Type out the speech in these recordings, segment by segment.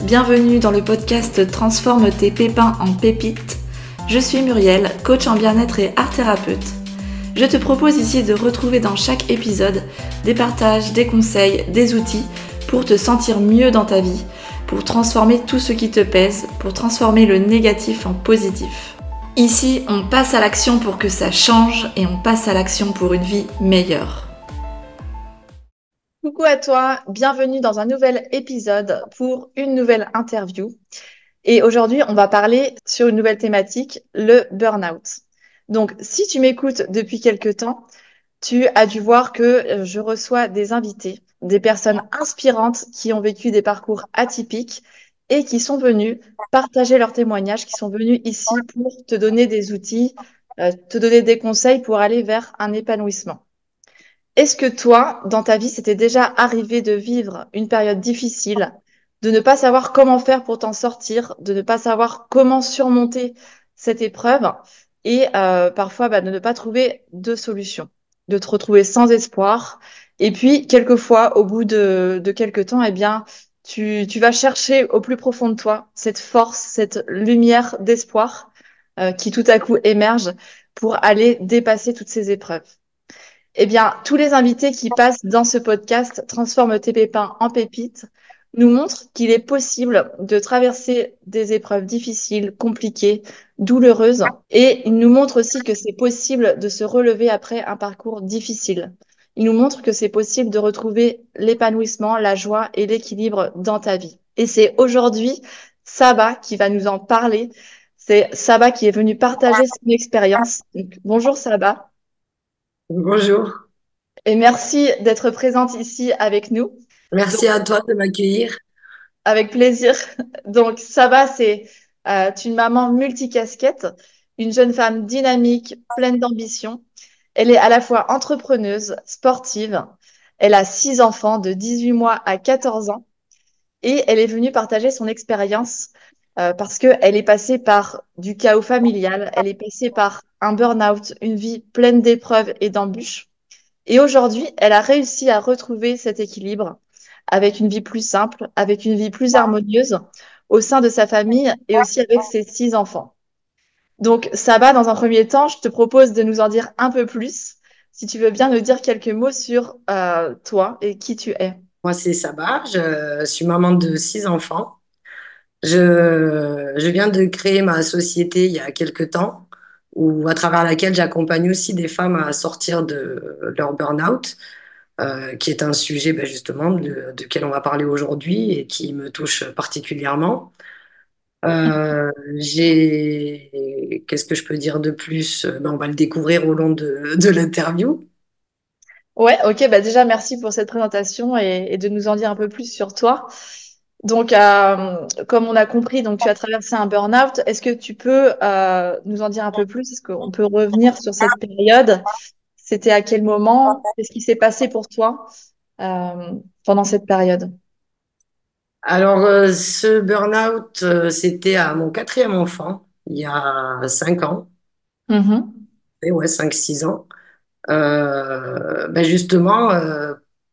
bienvenue dans le podcast Transforme tes pépins en pépites. Je suis Muriel, coach en bien-être et art thérapeute. Je te propose ici de retrouver dans chaque épisode des partages, des conseils, des outils pour te sentir mieux dans ta vie, pour transformer tout ce qui te pèse, pour transformer le négatif en positif. Ici, on passe à l'action pour que ça change et on passe à l'action pour une vie meilleure. Coucou à toi, bienvenue dans un nouvel épisode pour une nouvelle interview. Et aujourd'hui, on va parler sur une nouvelle thématique, le burn-out. Donc, si tu m'écoutes depuis quelque temps, tu as dû voir que je reçois des invités, des personnes inspirantes qui ont vécu des parcours atypiques et qui sont venus partager leurs témoignages, qui sont venus ici pour te donner des outils, te donner des conseils pour aller vers un épanouissement. Est-ce que toi, dans ta vie, c'était déjà arrivé de vivre une période difficile, de ne pas savoir comment faire pour t'en sortir, de ne pas savoir comment surmonter cette épreuve et parfois de ne pas trouver de solution, de te retrouver sans espoir. Et puis, quelquefois, au bout de quelques temps, eh bien, tu vas chercher au plus profond de toi cette force, cette lumière d'espoir qui tout à coup émerge pour aller dépasser toutes ces épreuves. Eh bien, tous les invités qui passent dans ce podcast Transforme tes pépins en pépites nous montrent qu'il est possible de traverser des épreuves difficiles, compliquées, douloureuses. Et ils nous montrent aussi que c'est possible de se relever après un parcours difficile. Ils nous montrent que c'est possible de retrouver l'épanouissement, la joie et l'équilibre dans ta vie. Et c'est aujourd'hui Saba qui va nous en parler. C'est Saba qui est venue partager son expérience. Donc, bonjour Saba. Bonjour, Et merci d'être présente ici avec nous. Donc, merci à toi de m'accueillir. avec plaisir. Donc, Saba, c'est une maman multicasquette, une jeune femme dynamique, pleine d'ambition. Elle est à la fois entrepreneuse, sportive. Elle a 6 enfants de 18 mois à 14 ans et elle est venue partager son expérience parce qu'elle est passée par du chaos familial, elle est passée par un burn-out, une vie pleine d'épreuves et d'embûches. Et aujourd'hui, elle a réussi à retrouver cet équilibre avec une vie plus simple, avec une vie plus harmonieuse au sein de sa famille et aussi avec ses 6 enfants. Donc, Saba, dans un premier temps, je te propose de nous en dire un peu plus, si tu veux bien nous dire quelques mots sur toi et qui tu es. Moi, c'est Sabah, je suis maman de 6 enfants. Je viens de créer ma société il y a quelques temps, à travers laquelle j'accompagne aussi des femmes à sortir de leur burn-out, qui est un sujet justement duquel on va parler aujourd'hui et qui me touche particulièrement. Qu'est-ce que je peux dire de plus? On va le découvrir au long de l'interview. Ouais, ok, déjà merci pour cette présentation et de nous en dire un peu plus sur toi. Donc, comme on a compris, donc tu as traversé un burn-out. Est-ce que tu peux nous en dire un peu plus? Est-ce qu'on peut revenir sur cette période? C'était à quel moment? Qu'est-ce qui s'est passé pour toi euh, pendant cette période? Alors, ce burn-out, c'était à mon quatrième enfant, il y a 5 ans, Mhm. et ouais, 5, 6 ans. Justement,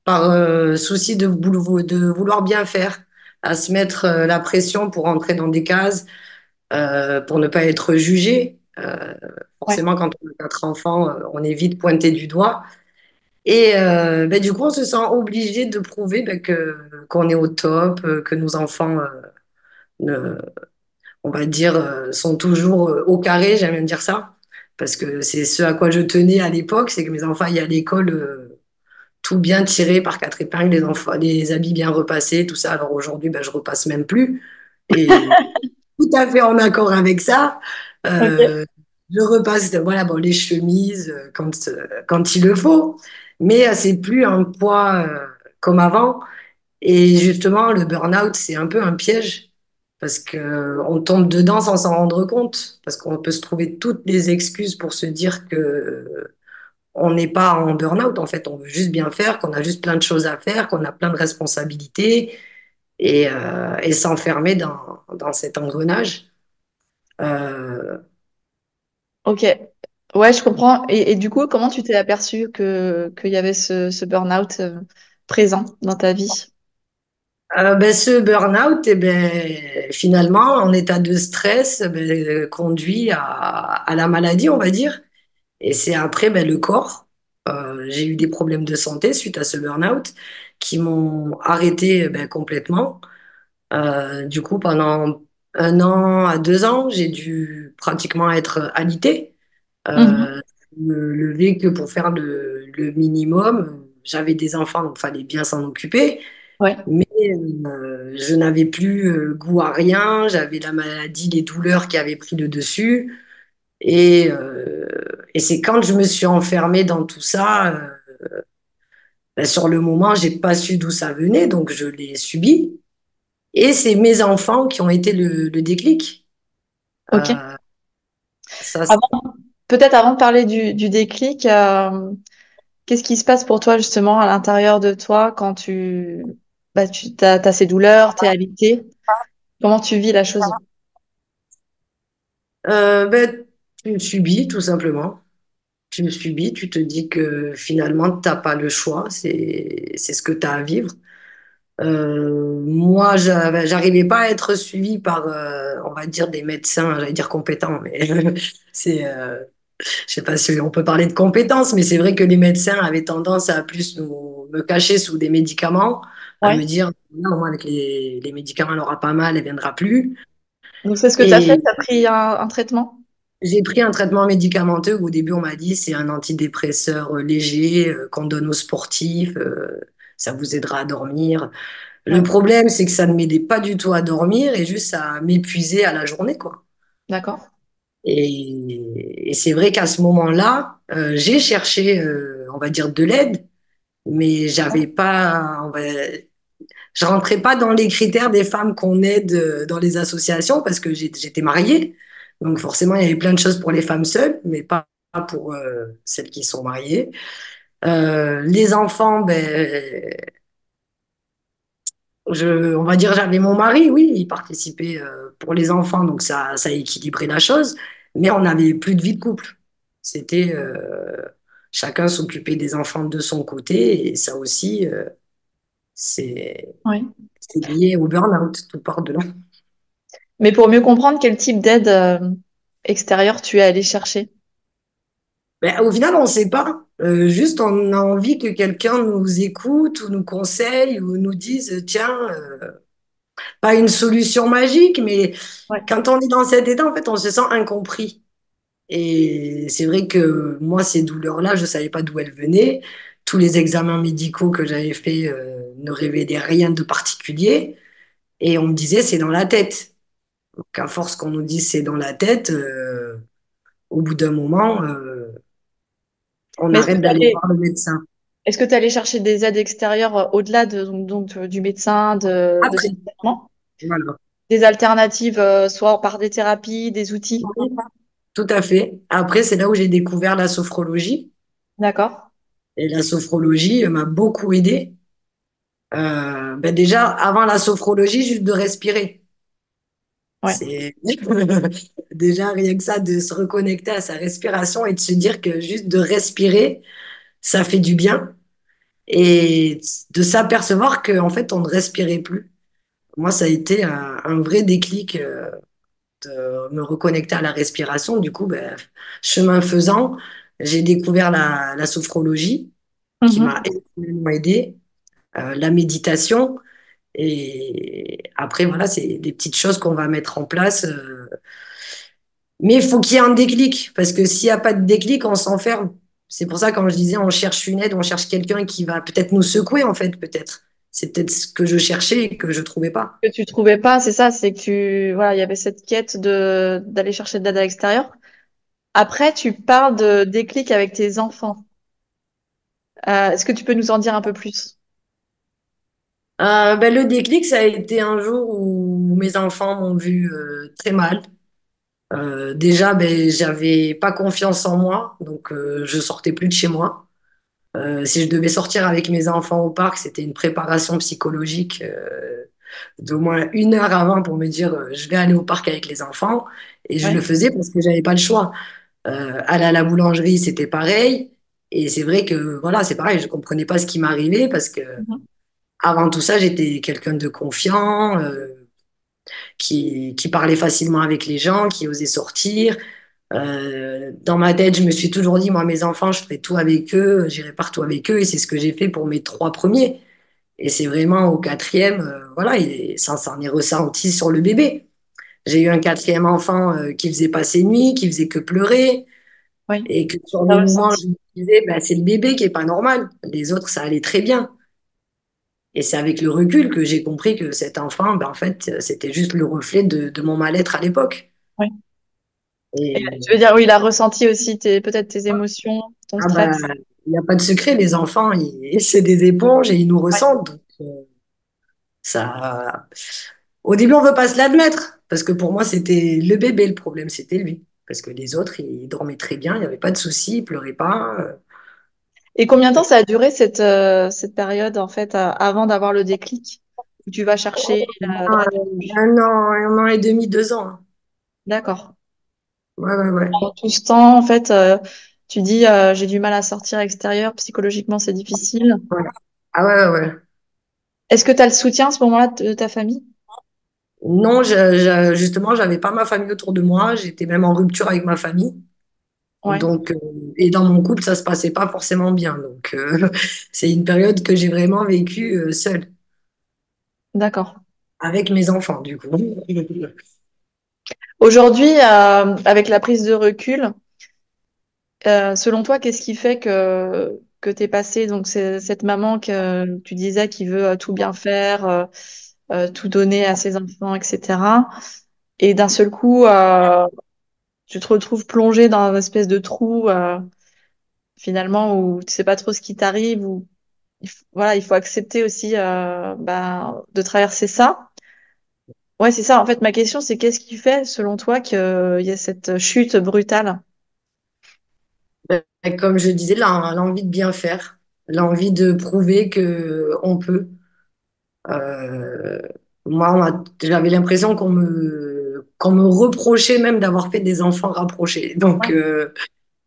par souci de vouloir bien faire, à se mettre la pression pour entrer dans des cases, pour ne pas être jugé. Ouais. Forcément, quand on a 4 enfants, on est vite pointé du doigt. Et du coup, on se sent obligé de prouver qu'on est au top, que nos enfants ne- on va dire, sont toujours au carré, j'aime bien dire ça, parce que c'est ce à quoi je tenais à l'époque, c'est que mes enfants aillent à l'école tout bien tiré par quatre épingles, les enfants, les habits bien repassés, tout ça. Alors aujourd'hui, je repasse même plus, et tout à fait en accord avec ça. Ok. Euh, je repasse, voilà, bon, les chemises quand il le faut, mais c'est plus un poids comme avant. Et justement, le burn-out, c'est un peu un piège parce que on tombe dedans sans s'en rendre compte, parce qu'on peut se trouver toutes les excuses pour se dire que on n'est pas en burn-out. En fait, on veut juste bien faire, qu'on a juste plein de choses à faire, qu'on a plein de responsabilités et s'enfermer dans cet engrenage. Euh, Ok. Ouais, je comprends. Et du coup, comment tu t'es aperçu qu'il y avait ce burn-out présent dans ta vie? Ce burn-out, eh ben, finalement, en état de stress, conduit à la maladie, on va dire. Et c'est après le corps. J'ai eu des problèmes de santé suite à ce burn-out qui m'ont arrêté complètement. Du coup, pendant 1 an à 2 ans, j'ai dû pratiquement être alitée. Mhm. Me lever que pour faire le minimum. J'avais des enfants, donc il fallait bien s'en occuper. Ouais, Mais je n'avais plus goût à rien. J'avais la maladie, les douleurs qui avaient pris le dessus. Et, euh, et c'est quand je me suis enfermée dans tout ça, sur le moment, j'ai pas su d'où ça venait, donc je l'ai subi. Et c'est mes enfants qui ont été le déclic. ok. Euh, ça, Avant, peut-être avant de parler du déclic, qu'est-ce qui se passe pour toi justement à l'intérieur de toi quand t'as ces douleurs, t'es alité? Comment tu vis la chose? ben, tu le subis tout simplement. Tu le subis, tu te dis que finalement, t'as pas le choix, c'est ce que tu as à vivre. Moi, j'arrivais pas à être suivie par, on va dire, des médecins, j'allais dire compétents, mais c'est, je sais pas si on peut parler de compétences, mais c'est vrai que les médecins avaient tendance à plus me cacher sous des médicaments, à Ouais. me dire, non, moi, avec les médicaments, elle n'aura pas mal, elle viendra plus. Donc c'est ce que tu as fait, Et tu as pris un traitement? j'ai pris un traitement médicamenteux où au début, on m'a dit, c'est un antidépresseur léger qu'on donne aux sportifs, ça vous aidera à dormir. Le Ouais, problème, c'est que ça ne m'aidait pas du tout à dormir et juste à m'épuiser à la journée, quoi. d'accord. Et c'est vrai qu'à ce moment-là, j'ai cherché, on va dire, de l'aide, mais j'avais pas, je rentrais pas dans les critères des femmes qu'on aide dans les associations parce que j'étais mariée. Donc forcément, il y avait plein de choses pour les femmes seules, mais pas pour celles qui sont mariées. Les enfants, on va dire, j'avais mon mari, oui, il participait pour les enfants, donc ça a équilibré la chose, mais on n'avait plus de vie de couple. C'était chacun s'occuper des enfants de son côté, et ça aussi, c'est Ouais. c'est lié au burn-out, tout part de là. Mais pour mieux comprendre quel type d'aide extérieure tu es allé chercher. Ben, au final, on ne sait pas. Juste, on a envie que quelqu'un nous écoute ou nous conseille ou nous dise, tiens, pas une solution magique, mais Ouais. quand on est dans cet état, en fait, on se sent incompris. Et c'est vrai que moi, ces douleurs-là, je ne savais pas d'où elles venaient. Tous les examens médicaux que j'avais faits ne révélaient rien de particulier. Et on me disait, c'est dans la tête. Donc, à force qu'on nous dise c'est dans la tête, au bout d'un moment, on Mais arrête d'aller voir le médecin. est-ce que tu es allé chercher des aides extérieures au-delà du médecin, de Après, ces traitements? voilà. Des alternatives, soit par des thérapies, des outils? Tout à fait. Après, c'est là où j'ai découvert la sophrologie. D'accord. Et la sophrologie m'a beaucoup aidée. Déjà, avant la sophrologie, juste de respirer. Ouais. C'est déjà rien que ça, de se reconnecter à sa respiration et de se dire que juste de respirer, ça fait du bien. Et de s'apercevoir qu'en fait, on ne respirait plus. Moi, ça a été un vrai déclic de me reconnecter à la respiration. Du coup, chemin faisant, j'ai découvert la sophrologie qui m'a Mhm. énormément aidé, la méditation. Et après, voilà, c'est des petites choses qu'on va mettre en place. Mais il faut qu'il y ait un déclic, parce que s'il n'y a pas de déclic, on s'enferme. C'est pour ça, quand je disais, on cherche une aide, on cherche quelqu'un qui va peut-être nous secouer, en fait, peut-être. C'est peut-être ce que je cherchais et que je trouvais pas. Que tu trouvais pas, c'est ça, c'est que voilà, il y avait cette quête d'aller chercher de l'aide à l'extérieur. Après, tu parles de déclic avec tes enfants. Est-ce que tu peux nous en dire un peu plus? Le déclic, ça a été un jour où mes enfants m'ont vu très mal. Déjà, j'avais pas confiance en moi, donc je sortais plus de chez moi. Si je devais sortir avec mes enfants au parc, c'était une préparation psychologique d'au moins 1 heure avant pour me dire je vais aller au parc avec les enfants. Et je le Ouais. faisais parce que j'avais pas le choix. Aller à la boulangerie, c'était pareil. Et c'est vrai que voilà, c'est pareil, je comprenais pas ce qui m'arrivait parce que avant tout ça, j'étais quelqu'un de confiant, qui parlait facilement avec les gens, qui osait sortir. Dans ma tête, je me suis toujours dit, moi, mes enfants, je ferai tout avec eux, j'irai partout avec eux, et c'est ce que j'ai fait pour mes trois premiers. Et c'est vraiment au quatrième, voilà, ça s'en est ressenti sur le bébé. J'ai eu un quatrième enfant qui faisait pas ses nuits, qui faisait que pleurer, Oui, et que sur t'as le moment, ressenti. je me disais, bah, c'est le bébé qui est pas normal. Les autres, ça allait très bien. Et c'est avec le recul que j'ai compris que cet enfant, bah, en fait, c'était juste le reflet de mon mal-être à l'époque. Oui. Et Et tu veux dire, oui, il a ressenti aussi peut-être tes émotions, ton ah bah, stress. il n'y a pas de secret, les enfants, c'est des éponges et ils nous Ouais, ressentent. Donc, ça, au début, on veut pas se l'admettre parce que pour moi, c'était le bébé le problème, c'était lui. Parce que les autres, ils dormaient très bien, il n'y avait pas de soucis, ils pleuraient pas. et combien de temps ça a duré cette période, en fait, avant d'avoir le déclic, où tu vas chercher la refuge? Un an et demi, 2 ans, hein. D'accord. Ouais, ouais, ouais. Pendant tout ce temps, en fait, tu dis, j'ai du mal à sortir à l'extérieur, psychologiquement, c'est difficile. Ouais. Ah ouais, ouais, ouais. Est-ce que tu as le soutien à ce moment-là de ta famille? Non, justement, j'avais pas ma famille autour de moi. J'étais même en rupture avec ma famille. Ouais, Donc, et dans mon couple, ça se passait pas forcément bien. Donc, c'est une période que j'ai vraiment vécue seule, d'accord. avec mes enfants, du coup. Aujourd'hui, avec la prise de recul, selon toi, qu'est-ce qui fait que tu es passé, donc c'est cette maman que tu disais qui veut tout bien faire, tout donner à ses enfants, etc. Et d'un seul coup, tu te retrouves plongé dans une espèce de trou, finalement, où tu sais pas trop ce qui t'arrive, où voilà, il faut accepter aussi de traverser ça. Ouais, c'est ça. En fait, ma question, c'est qu'est-ce qui fait, selon toi, qu'il y a cette chute brutale? Et comme je disais, l'envie de bien faire, l'envie de prouver que on peut. Euh, moi, j'avais l'impression qu'on me reprochait même d'avoir fait des enfants rapprochés. Donc, Ouais,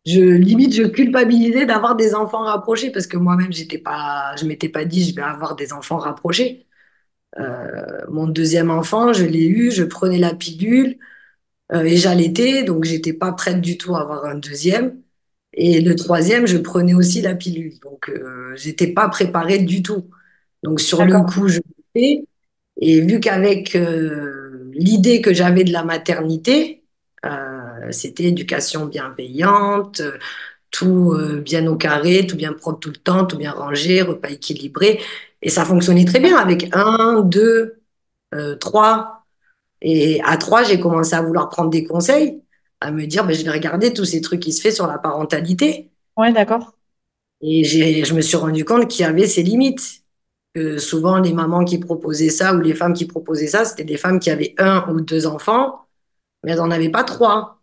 limite, je culpabilisais d'avoir des enfants rapprochés parce que moi-même, je m'étais pas dit, je vais avoir des enfants rapprochés. Mon deuxième enfant, je l'ai eu, je prenais la pilule et j'allaitais, donc j'étais pas prête du tout à avoir un deuxième. Et le troisième, je prenais aussi la pilule, donc j'étais pas préparée du tout. Donc sur le d'accord. coup, je l'ai fait. Et vu qu'avec l'idée que j'avais de la maternité, c'était éducation bienveillante, tout bien au carré, tout bien propre tout le temps, tout bien rangé, repas équilibré. Et ça fonctionnait très bien avec un, deux, trois. Et à trois, j'ai commencé à vouloir prendre des conseils, à me dire, ben, je vais regarder tous ces trucs qui se fait sur la parentalité. Ouais, d'accord. Et je me suis rendu compte qu'il y avait ses limites. Que souvent, les mamans qui proposaient ça ou les femmes qui proposaient ça, c'était des femmes qui avaient un ou deux enfants, mais elles n'en avaient pas trois.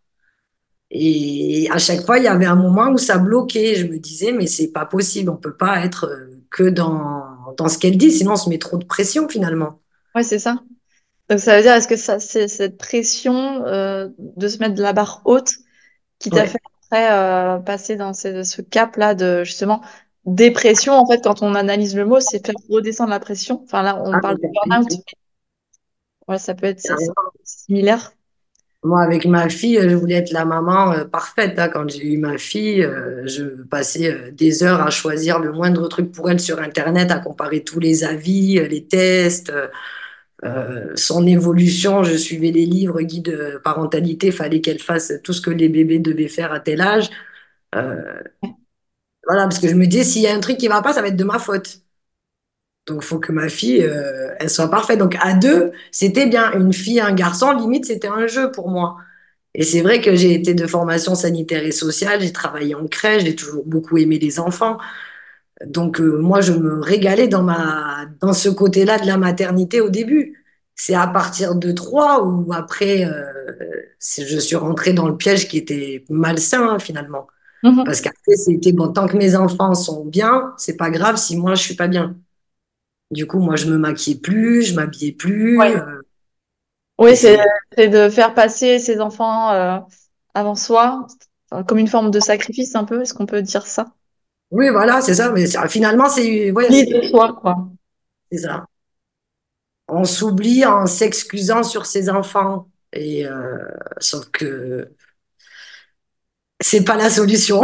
Et à chaque fois, il y avait un moment où ça bloquait. Je me disais, mais c'est pas possible, on peut pas être que dans ce qu'elle dit, sinon on se met trop de pression finalement. Ouais, c'est ça. Donc ça veut dire, est-ce que ça, c'est cette pression de se mettre de la barre haute qui t'a Ouais. fait après passer dans ce cap-là de justement dépression. En fait, quand on analyse le mot, c'est faire redescendre la pression. Enfin là, on Ah, parle de mais burn-out, mais ouais, ça peut être c'est carrément. similaire. Moi, avec ma fille, je voulais être la maman parfaite, hein. Quand j'ai eu ma fille, je passais des heures à choisir le moindre truc pour elle sur Internet, à comparer tous les avis, les tests, son évolution. Je suivais les livres guides parentalité, fallait qu'elle fasse tout ce que les bébés devaient faire à tel âge. Euh, voilà, parce que je me disais, s'il y a un truc qui va pas, ça va être de ma faute. Donc, il faut que ma fille, elle soit parfaite. Donc, à deux, c'était bien. Une fille, un garçon, limite, c'était un jeu pour moi. Et c'est vrai que j'ai été de formation sanitaire et sociale, j'ai travaillé en crèche, j'ai toujours beaucoup aimé les enfants. Donc moi, je me régalais dans ce côté-là de la maternité au début. C'est à partir de trois ou après, je suis rentrée dans le piège qui était malsain hein, finalement. Mhm. Parce qu'après, c'était bon, tant que mes enfants sont bien, c'est pas grave si moi je suis pas bien. Du coup, moi, je me maquillais plus, je m'habillais plus. Ouais. Oui, Et c'est c'est de faire passer ses enfants avant soi, enfin, comme une forme de sacrifice un peu. Est-ce qu'on peut dire ça? oui, voilà, c'est ça. Mais finalement, c'est ouais, Ni de soi, quoi. c'est ça. On s'oublie en s'excusant sur ses enfants. Sauf que c'est pas la solution.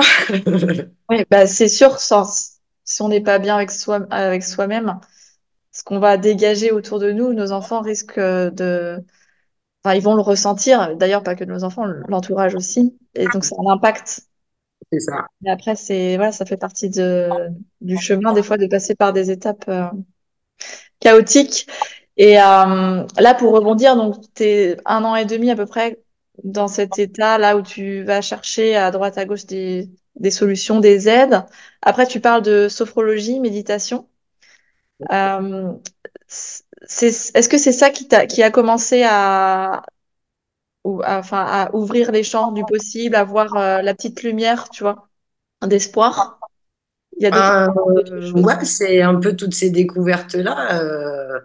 Oui, bah, c'est sûr, si on n'est pas bien avec soi-même, ce qu'on va dégager autour de nous, nos enfants risquent enfin, ils vont le ressentir. D'ailleurs, pas que nos enfants, l'entourage aussi. Et donc, ça a un impact. C'est ça. Mais après, voilà, ça fait partie du chemin, des fois, de passer par des étapes chaotiques. Et là, pour rebondir, donc, t'es 1 an et demi à peu près dans cet état, là où tu vas chercher à droite, à gauche des solutions, des aides. Après, tu parles de sophrologie, méditation. Euh, est-ce que c'est ça qui a commencé enfin, à ouvrir les champs du possible, à voir la petite lumière, tu vois, d'espoir? Il y a d'autres choses. Ouais, c'est un peu toutes ces découvertes-là.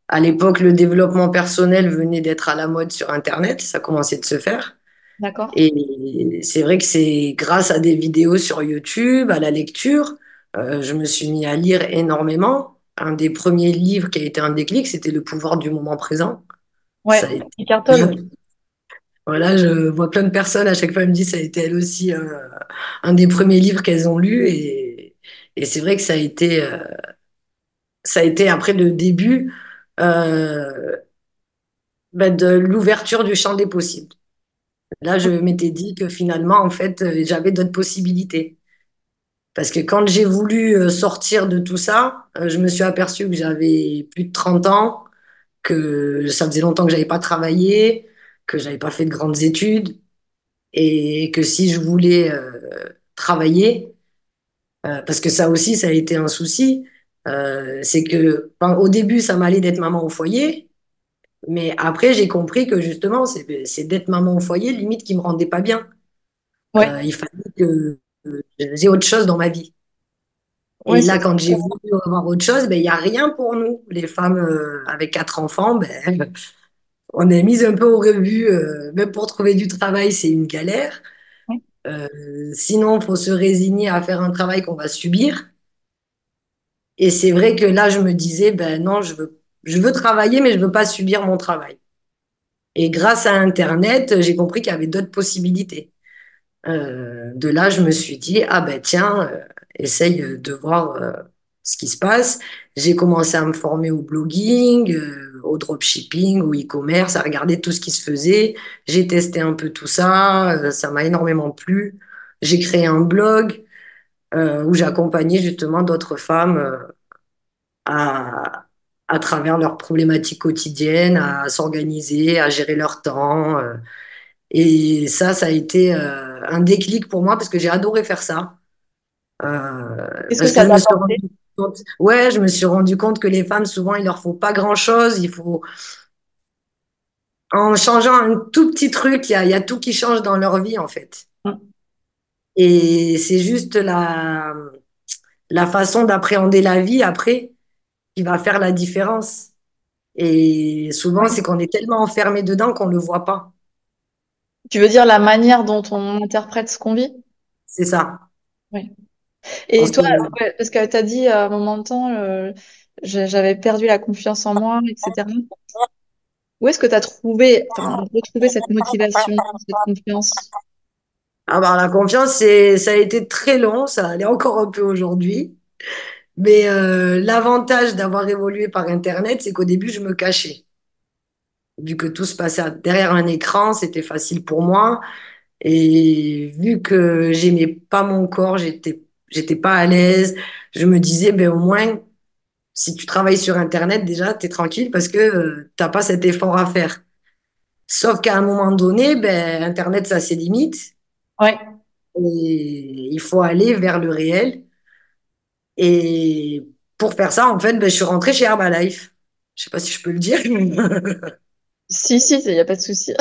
À l'époque, le développement personnel venait d'être à la mode sur Internet, ça commençait de se faire. D'accord? Et c'est vrai que c'est grâce à des vidéos sur YouTube, à la lecture, je me suis mis à lire énormément. Un des premiers livres qui a été un déclic, c'était Le pouvoir du moment présent. Ça a Ouais, été- Eckhart Tolle. Voilà, je vois plein de personnes, à chaque fois, elles me disent ça a été elle aussi un des premiers livres qu'elles ont lus. Et c'est vrai que ça a été après le début euh, de l'ouverture du champ des possibles. Là, je m'étais dit que finalement, en fait, j'avais d'autres possibilités. Parce que quand j'ai voulu sortir de tout ça, je me suis aperçue que j'avais plus de 30 ans, que ça faisait longtemps que j'avais pas travaillé, que j'avais pas fait de grandes études, et que si je voulais travailler, parce que ça aussi, ça a été un souci, c'est que au début, ça m'allait d'être maman au foyer, mais après, j'ai compris que justement, c'est d'être maman au foyer, limite, qui me rendait pas bien. Ouais, Il fallait que j'ai autre chose dans ma vie. ouais, Et c'est là, quand j'ai voulu avoir autre chose, ben, il n'y a rien pour nous. Les femmes avec 4 enfants, ben, on est mise un peu au rebut. Même pour trouver du travail, c'est une galère. ouais. Euh, Sinon, il faut se résigner à faire un travail qu'on va subir. Et c'est vrai que là, je me disais, ben non, je veux travailler, mais je ne veux pas subir mon travail. Et grâce à Internet, j'ai compris qu'il y avait d'autres possibilités. De là, je me suis dit, ah ben tiens, essaye de voir ce qui se passe. J'ai commencé à me former au blogging, au dropshipping, au e-commerce, à regarder tout ce qui se faisait. J'ai testé un peu tout ça, ça m'a énormément plu. J'ai créé un blog où j'accompagnais justement d'autres femmes à, à travers leurs problématiques quotidiennes, à s'organiser, à gérer leur temps. Et ça a été un déclic pour moi parce que j'ai adoré faire ça. Qu'est-ce que Parce que ça je me t'a suis apporté? rendu compte, ouais, je me suis rendu compte que les femmes, souvent, il leur faut pas grand-chose. Il faut, en changeant un tout petit truc, il y a tout qui change dans leur vie, en fait. Et c'est juste la façon d'appréhender la vie après qui va faire la différence. Et souvent, Ouais. c'est qu'on est tellement enfermé dedans qu'on le voit pas. Tu veux dire la manière dont on interprète ce qu'on vit? C'est ça. Oui. Parce Et toi, que ouais, parce que tu as dit à un moment de temps, j'avais perdu la confiance en moi, etc. Où est-ce que tu as trouvé, enfin, retrouvé cette motivation, cette confiance? ah bah, la confiance, ça a été très long, ça allait encore un peu aujourd'hui. Mais l'avantage d'avoir évolué par Internet, c'est qu'au début, je me cachais. Vu que tout se passait derrière un écran, c'était facile pour moi. Et vu que j'aimais pas mon corps, j'étais pas à l'aise, je me disais, ben, au moins, si tu travailles sur Internet, déjà, tu es tranquille parce que t'as pas cet effort à faire. Sauf qu'à un moment donné, ben, Internet, ça a ses limites. Ouais. Et il faut aller vers le réel. Et pour faire ça, en fait, ben, je suis rentrée chez Herbalife. Je sais pas si je peux le dire. Si, si, il n'y a pas de souci.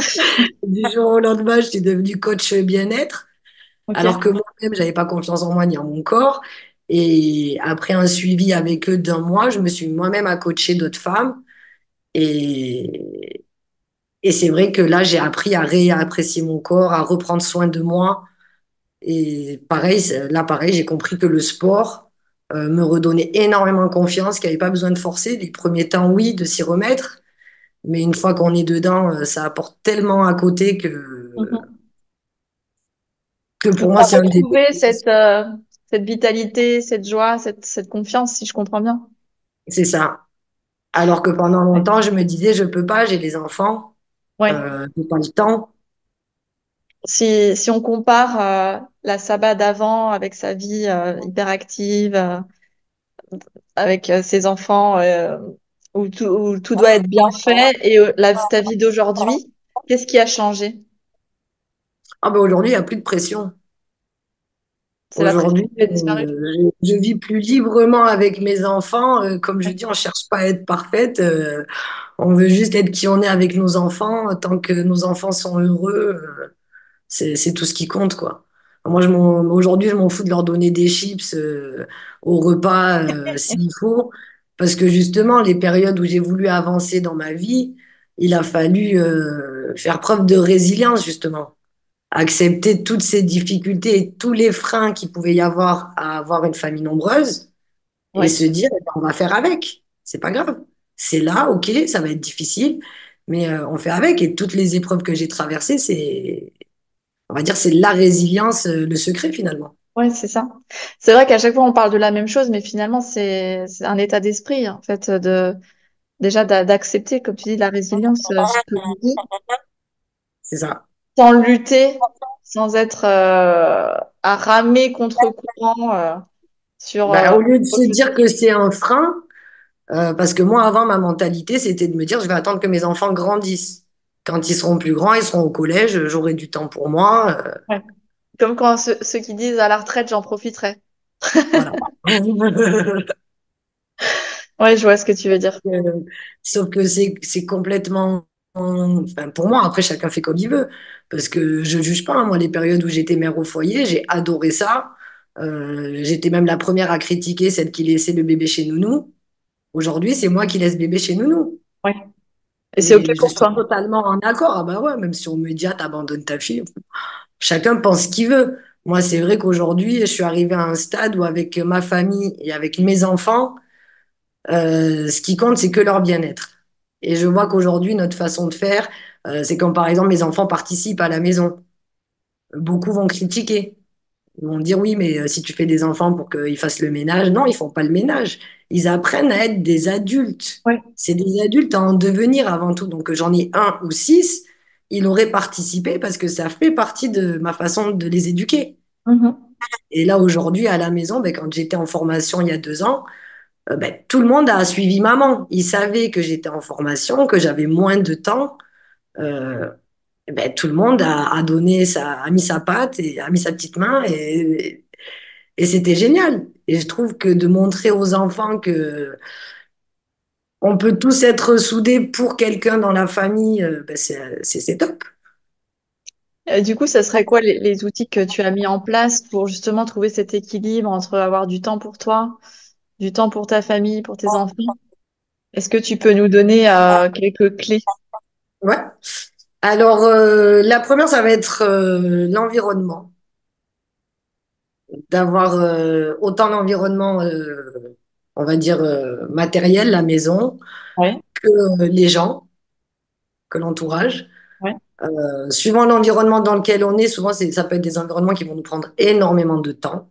Du jour au lendemain, je suis devenue coach bien-être, alors Ok. que moi-même, j'avais pas confiance en moi ni en mon corps. Et après un suivi avec eux d'1 mois, je me suis moi-même à coacher d'autres femmes. Et, et c'est vrai que là, j'ai appris à réapprécier mon corps, à reprendre soin de moi. Et pareil, là, pareil, j'ai compris que le sport, me redonner énormément confiance, qu'il n'y avait pas besoin de forcer. Les premiers temps, oui, de s'y remettre, mais une fois qu'on est dedans, ça apporte tellement à côté Mhm. que Donc, pour tu moi, as c'est un des retrouvé bénéfices. cette vitalité, cette joie, cette confiance, si je comprends bien. C'est ça. Alors que pendant longtemps, je me disais, je peux pas, j'ai les enfants, Ouais. j'ai pas le temps. Si on compare la Saba d'avant avec sa vie hyperactive, avec ses enfants, où tout doit être bien fait, et ta vie d'aujourd'hui, qu'est-ce qui a changé? Ah ben aujourd'hui, il n'y a plus de pression. C'est la pression Aujourd'hui, qui a disparu? je vis plus librement avec mes enfants. Comme je Ouais. dis, on cherche pas à être parfaite. On veut juste être qui on est avec nos enfants. Tant que nos enfants sont heureux, c'est tout ce qui compte, quoi. Moi, aujourd'hui, je m'en fous de leur donner des chips au repas s'il faut. Parce que justement, les périodes où j'ai voulu avancer dans ma vie, il a fallu faire preuve de résilience, justement, accepter toutes ces difficultés et tous les freins qu'il pouvait y avoir à avoir une famille nombreuse et Ouais. se dire, eh ben, on va faire avec. C'est pas grave. C'est là, ok, ça va être difficile, mais on fait avec. Et toutes les épreuves que j'ai traversées, on va dire, c'est la résilience, le secret finalement. Ouais, c'est ça. C'est vrai qu'à chaque fois on parle de la même chose, mais finalement c'est un état d'esprit en fait déjà d'accepter, comme tu dis, la résilience, ce que tu dis, C'est ça. sans lutter, sans être à ramer contre courant sur Bah, au lieu de se autre dire chose. que c'est un frein, parce que moi, avant, ma mentalité, c'était de me dire, je vais attendre que mes enfants grandissent. Quand ils seront plus grands, ils seront au collège, j'aurai du temps pour moi. Ouais. Comme quand ceux qui disent à la retraite, j'en profiterai. Voilà. Ouais, je vois ce que tu veux dire. Euh, Sauf que c'est complètement. Enfin, pour moi, après, chacun fait comme il veut. Parce que je juge pas, hein. Moi, les périodes où j'étais mère au foyer, j'ai adoré ça. J'étais même la première à critiquer celle qui laissait le bébé chez Nounou. Aujourd'hui, c'est moi qui laisse bébé chez Nounou. Ouais. Et c'est OK Et je pour suis toi. totalement en accord. Ah bah ouais, même si on me dit, ah, t'abandonnes ta fille. Chacun pense ce qu'il veut. Moi, c'est vrai qu'aujourd'hui, je suis arrivée à un stade où, avec ma famille et avec mes enfants, ce qui compte, c'est que leur bien-être. Et je vois qu'aujourd'hui, notre façon de faire, c'est quand, par exemple, mes enfants participent à la maison. Beaucoup vont critiquer. Ils vont dire, oui, mais si tu fais des enfants pour qu'ils fassent le ménage, non, ils font pas le ménage. Ils apprennent à être des adultes. Ouais. C'est des adultes à en devenir avant tout. Donc, que j'en ai un ou six, ils auraient participé parce que ça fait partie de ma façon de les éduquer. Mhm. Et là, aujourd'hui, à la maison, ben, quand j'étais en formation il y a 2 ans, ben, tout le monde a suivi maman. Ils savaient que j'étais en formation, que j'avais moins de temps. Euh, ben, tout le monde a mis sa patte et a mis sa petite main et c'était génial. Et je trouve que de montrer aux enfants que on peut tous être soudés pour quelqu'un dans la famille, ben, c'est top. Du coup, ça serait quoi les outils que tu as mis en place pour justement trouver cet équilibre entre avoir du temps pour toi, du temps pour ta famille, pour tes enfants? Est-ce que tu peux nous donner quelques clés? Ouais. Alors, la première, ça va être l'environnement. D'avoir autant d'environnement, on va dire, matériel, la maison, Ouais, que les gens, que l'entourage. ouais, Suivant l'environnement dans lequel on est, souvent, ça peut être des environnements qui vont nous prendre énormément de temps.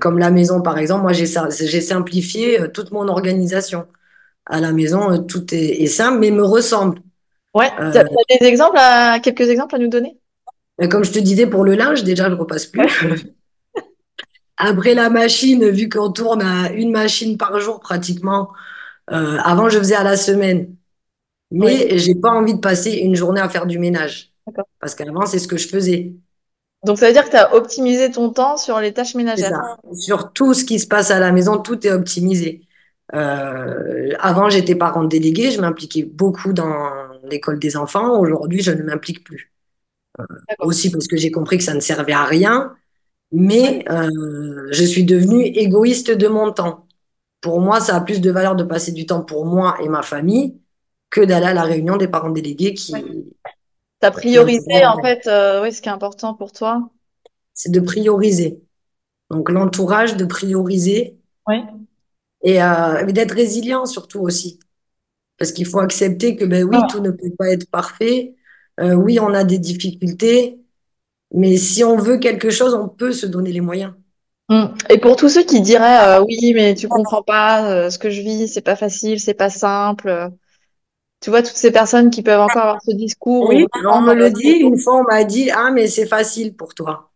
Comme la maison, par exemple, moi, j'ai simplifié toute mon organisation. À la maison, tout est simple, mais me ressemble. ouais. Euh, T'as des exemples quelques exemples à nous donner? Comme je te disais, pour le linge, déjà, je ne repasse plus. Ouais, Après la machine, vu qu'on tourne à une machine par jour pratiquement, avant, je faisais à la semaine. ouais, Mais j'ai pas envie de passer une journée à faire du ménage. d'accord. Parce qu'avant, c'est ce que je faisais. Donc ça veut dire que tu as optimisé ton temps sur les tâches C'est ménagères. ça. Sur tout ce qui se passe à la maison, tout est optimisé. Avant, j'étais parent délégué, je m'impliquais beaucoup dans l'école des enfants. Aujourd'hui, je ne m'implique plus. D'accord. Aussi parce que j'ai compris que ça ne servait à rien, Ouais, mais je suis devenue égoïste de mon temps. Pour moi, ça a plus de valeur de passer du temps pour moi et ma famille que d'aller à la réunion des parents délégués ouais. qui, T'as qui en priorisé en fait, oui, ce qui est important pour toi. c'est de prioriser. Donc l'entourage, de prioriser. Oui. Mais d'être résilient surtout aussi. Parce qu'il faut accepter que, ben oui, tout ne peut pas être parfait. Oui, on a des difficultés, mais si on veut quelque chose, on peut se donner les moyens. Mm. Et pour tous ceux qui diraient oui, mais tu comprends pas ce que je vis, c'est pas facile, c'est pas simple. Tu vois toutes ces personnes qui peuvent encore avoir ce discours ou Oui, on vraiment me le dit. Une fois, on m'a dit, ah, mais c'est facile pour toi.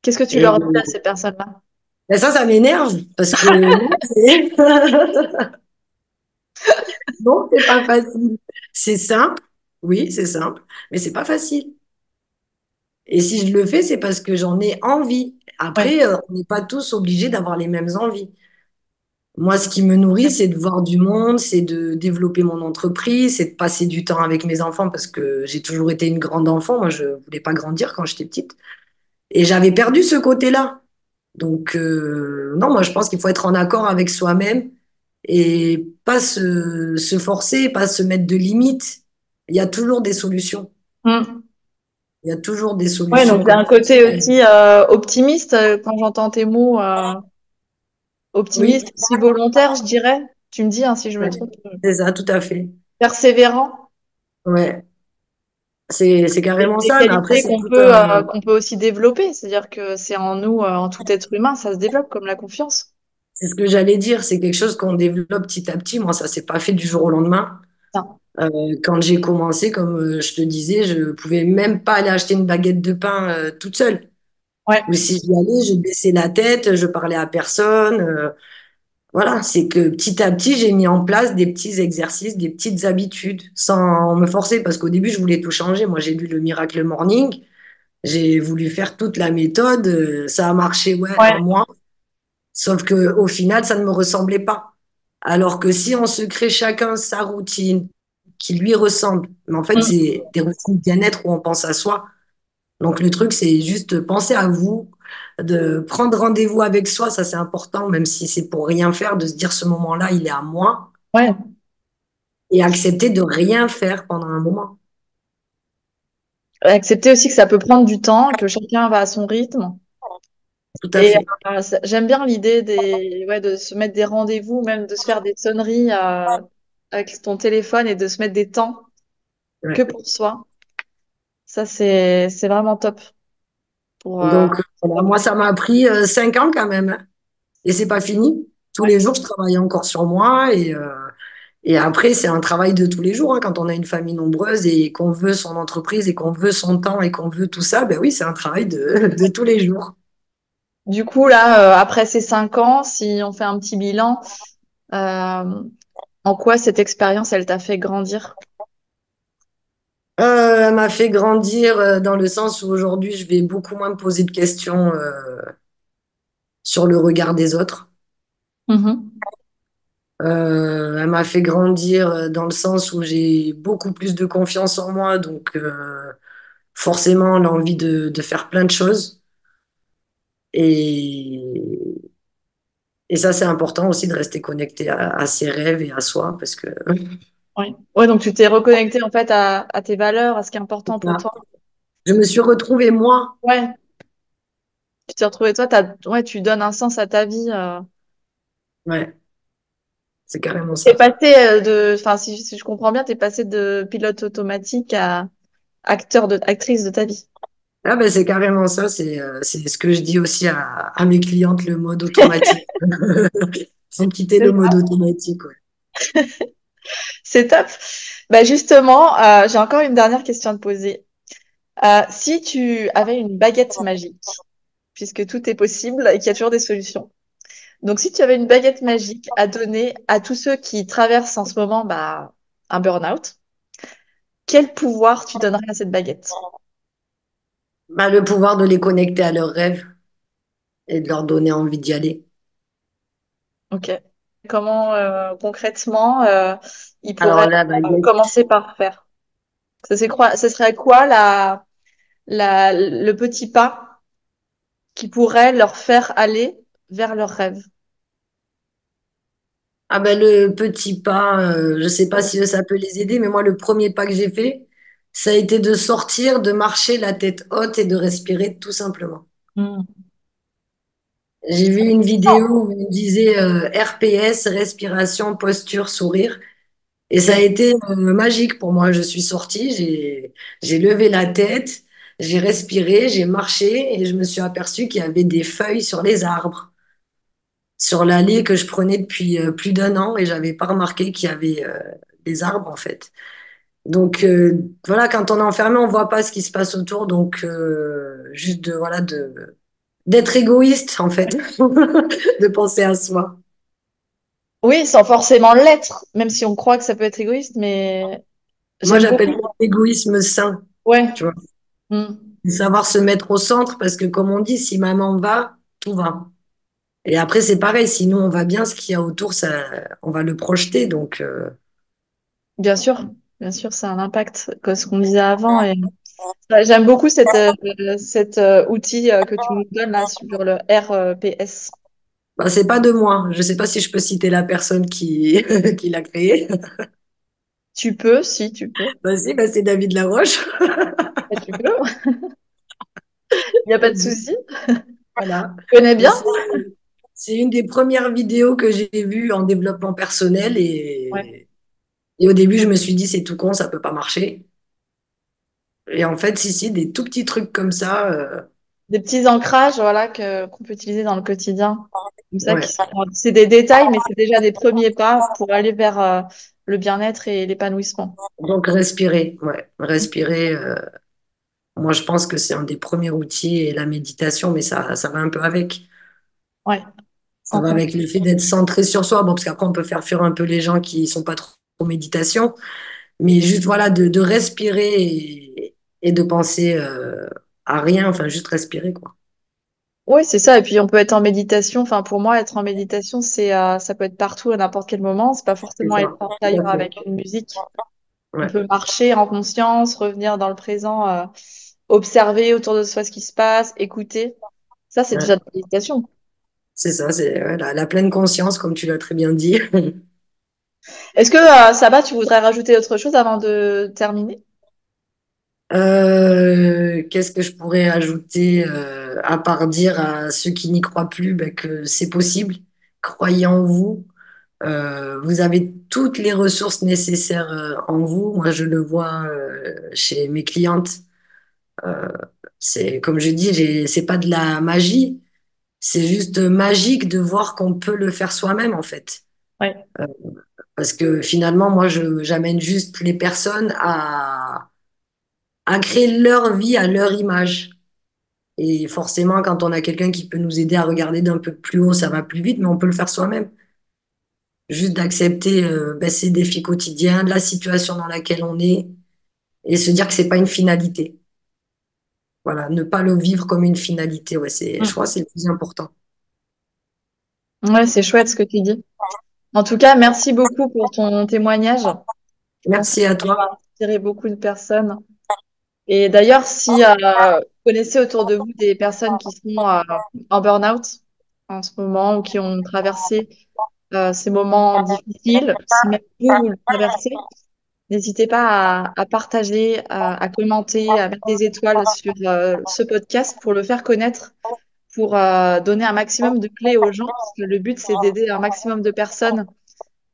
qu'est-ce que tu Et leur dis à ces personnes-là? ben ça m'énerve parce que non, non, c'est pas facile. C'est simple, oui, c'est simple, mais c'est pas facile. Et si je le fais, c'est parce que j'en ai envie. Ouais. Après, on n'est pas tous obligés d'avoir les mêmes envies. Moi, ce qui me nourrit, c'est de voir du monde, c'est de développer mon entreprise, c'est de passer du temps avec mes enfants parce que j'ai toujours été une grande enfant. Moi, je voulais pas grandir quand j'étais petite. Et j'avais perdu ce côté-là. Donc, non, moi, je pense qu'il faut être en accord avec soi-même et pas se forcer, pas se mettre de limites. Il y a toujours des solutions. Mm. Il y a toujours des Ouais, donc solutions il y a comme un ça. côté aussi optimiste quand j'entends tes mots, Oui, optimiste, aussi volontaire, je dirais. Tu me dis hein, si je me ouais, trompe. c'est ça, tout à fait. Persévérant. Ouais, c'est Et carrément des ça, mais après, qualités c'est tout un. qu'on peut aussi développer. C'est-à-dire que c'est en nous, en tout être humain, ça se développe comme la confiance. C'est ce que j'allais dire, c'est quelque chose qu'on développe petit à petit. Moi, ça s'est pas fait du jour au lendemain. Ça. Euh, Quand j'ai commencé, comme je te disais, je pouvais même pas aller acheter une baguette de pain toute seule. Ouais. Ou si j'y allais, je baissais la tête, je parlais à personne. Voilà, c'est que petit à petit, j'ai mis en place des petits exercices, des petites habitudes, sans me forcer, parce qu'au début, je voulais tout changer. Moi, j'ai lu le Miracle Morning, j'ai voulu faire toute la méthode, ça a marché, ouais, Ouais. un mois. Sauf que au final, ça ne me ressemblait pas. Alors que si on se crée chacun sa routine qui lui ressemble, mais en fait, Mm. c'est des routines bien-être où on pense à soi. Donc le truc, c'est juste penser à vous, de prendre rendez-vous avec soi, ça c'est important, même si c'est pour rien faire, de se dire ce moment-là, il est à moi, Ouais. et accepter de rien faire pendant un moment. Accepter aussi que ça peut prendre du temps, que chacun va à son rythme. Tout à Et fait. j'aime bien l'idée ouais, de se mettre des rendez-vous, même de se faire des sonneries avec ton téléphone et de se mettre des temps que Ouais. pour soi. Ça, c'est vraiment top pour, Donc voilà, moi, ça m'a pris 5 ans quand même, hein. Et c'est pas fini. Tous ouais. les jours, je travaille encore sur moi et après, c'est un travail de tous les jours, hein. Quand on a une famille nombreuse et qu'on veut son entreprise et qu'on veut son temps et qu'on veut tout ça, ben oui, c'est un travail de tous les jours. Du coup, là, après ces 5 ans, si on fait un petit bilan, euh, en quoi cette expérience, elle t'a fait grandir? Elle m'a fait grandir dans le sens où aujourd'hui, je vais beaucoup moins me poser de questions sur le regard des autres. Mhm. Elle m'a fait grandir dans le sens où j'ai beaucoup plus de confiance en moi, donc forcément l'envie de faire plein de choses. Et, et ça, c'est important aussi de rester connecté à ses rêves et à soi, parce que Ouais. Ouais, donc tu t'es reconnecté en fait à tes valeurs, à ce qui est important pour là, toi. je me suis retrouvée moi. Ouais, tu t'es retrouvé toi, ouais, tu donnes un sens à ta vie. Ouais, c'est carrément T'es ça. passé enfin, si je comprends bien, t'es passé de pilote automatique à actrice de ta vie. Ah ben c'est carrément ça, c'est ce que je dis aussi à mes clientes, le mode automatique. Faut quitter le mode automatique, ouais. C'est top. Bah justement, j'ai encore une dernière question à te poser. Si tu avais une baguette magique, puisque tout est possible et qu'il y a toujours des solutions. Donc, si tu avais une baguette magique à donner à tous ceux qui traversent en ce moment un burn-out, quel pouvoir tu donnerais à cette baguette? Bah, le pouvoir de les connecter à leurs rêves et de leur donner envie d'y aller. Ok. Comment concrètement ils Alors pourraient la baguette, commencer par faire? Ce serait quoi le petit pas qui pourrait leur faire aller vers leurs rêves? ah ben le petit pas, je sais pas si ça peut les aider, mais moi le premier pas que j'ai fait, ça a été de sortir, de marcher la tête haute et de respirer tout simplement. Hmm. J'ai vu une vidéo où on disait RPS, respiration, posture, sourire. Et ça a Oui. été magique pour moi. Je suis sortie, j'ai levé la tête, j'ai respiré, j'ai marché et je me suis aperçue qu'il y avait des feuilles sur les arbres, sur l'allée que je prenais depuis plus d'un an et j'avais pas remarqué qu'il y avait des arbres en fait. Donc voilà, quand on est enfermé, on voit pas ce qui se passe autour. Donc juste de voilà de d'être égoïste en fait, de penser à soi. Oui, sans forcément l'être, même si on croit que ça peut être égoïste, mais Moi, j'aime j'appelle beaucoup. ça l'égoïsme sain, Ouais. tu vois. Mm. Savoir se mettre au centre parce que comme on dit, si maman va, tout va. Et après, c'est pareil, si nous on va bien, ce qu'il y a autour, ça, on va le projeter. Donc, Bien sûr, ça a un impact, que ce qu'on disait avant. Et ouais, j'aime beaucoup cet outil que tu nous donnes là sur le RPS. bah, c'est pas de moi. Je sais pas si je peux citer la personne qui, qui l'a créé. Tu peux, si tu peux. Bah, si, bah, c'est David Laroche. Ouais, tu peux, il n'y a pas de souci. Voilà. Tu connais Mais bien? c'est une des premières vidéos que j'ai vues en développement personnel Ouais. et au début, je me suis dit, c'est tout con, ça peut pas marcher. Et en fait, si, des tout petits trucs comme ça, Des petits ancrages, voilà, qu'on peut utiliser dans le quotidien. Comme ça, ouais. c'est des détails, mais c'est déjà des premiers pas pour aller vers le bien-être et l'épanouissement. Donc, respirer, ouais. Respirer, moi, je pense que c'est un des premiers outils et la méditation, mais ça va un peu avec. Ouais, Ça en va avec complet. le fait d'être centré sur soi. Bon, parce qu'après, on peut faire fuir un peu les gens qui sont pas trop en méditation, mais juste, voilà, de respirer et de penser à rien, enfin, juste respirer, quoi. Oui, c'est ça. Et puis, on peut être en méditation. Enfin, pour moi, être en méditation, ça peut être partout, à n'importe quel moment. C'est pas C'est forcément ça, être tout d'ailleurs à fait. avec une musique. On Ouais, peut marcher en conscience, revenir dans le présent, observer autour de soi ce qui se passe, écouter. Ça, c'est déjà ouais. de la méditation. C'est ça, c'est ouais, la pleine conscience, comme tu l'as très bien dit. Est-ce que, Saba, tu voudrais rajouter autre chose avant de terminer? Qu'est-ce que je pourrais ajouter à part dire à ceux qui n'y croient plus ben, que c'est possible, croyez en vous. Vous avez toutes les ressources nécessaires en vous. Moi, je le vois chez mes clientes. Euh, c'est comme je dis, c'est pas de la magie, c'est juste magique de voir qu'on peut le faire soi-même en fait. Ouais. Euh, Parce que finalement, moi, j'amène juste les personnes à créer leur vie à leur image. Et forcément, quand on a quelqu'un qui peut nous aider à regarder d'un peu plus haut, ça va plus vite, mais on peut le faire soi-même. Juste d'accepter ben, ses défis quotidiens, la situation dans laquelle on est, et se dire que c'est pas une finalité. Voilà, ne pas le vivre comme une finalité. Ouais, je crois que Mm. c'est le plus important. Ouais, c'est chouette ce que tu dis. En tout cas, merci beaucoup pour ton témoignage. Je pense que Merci à ça va toi. inspirer beaucoup de personnes. Et d'ailleurs, si vous connaissez autour de vous des personnes qui sont en burn-out en ce moment ou qui ont traversé ces moments difficiles, si même vous le traversez, n'hésitez pas à partager, à commenter, à mettre des étoiles sur ce podcast pour le faire connaître, pour donner un maximum de clés aux gens. Parce que le but, c'est d'aider un maximum de personnes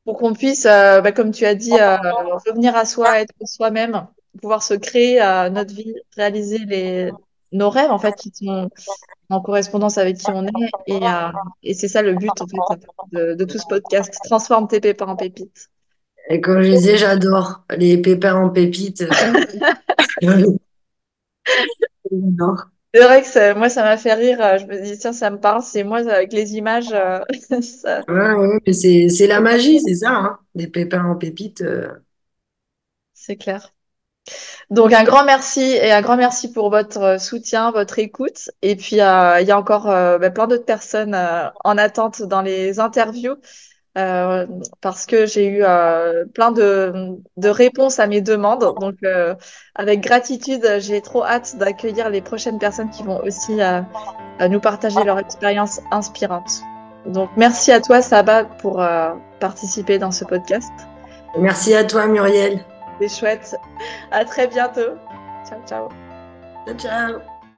pour qu'on puisse, comme tu as dit, revenir à soi, être soi-même, pouvoir se créer notre vie, réaliser nos rêves, en fait, qui sont en correspondance avec qui on est. Et c'est ça le but, en fait, de tout ce podcast. Transforme tes pépins en pépites. Et comme je disais, j'adore les pépins en pépites. J'adore. C'est vrai que moi, ça m'a fait rire. Je me dis, tiens, ça me parle. C'est moi, avec les images, ça- Ouais, ouais, mais c'est la magie, c'est ça, hein. Les pépins en pépites. c'est clair. Donc un grand merci et un grand merci pour votre soutien, votre écoute. Et puis il y a encore plein d'autres personnes en attente dans les interviews euh, parce que j'ai eu plein de réponses à mes demandes. Donc avec gratitude, j'ai trop hâte d'accueillir les prochaines personnes qui vont aussi nous partager leur expérience inspirante. Donc merci à toi, Sabah, pour participer dans ce podcast. Merci à toi, Muriel. C'est chouette. À très bientôt. Ciao, ciao. Ciao, ciao.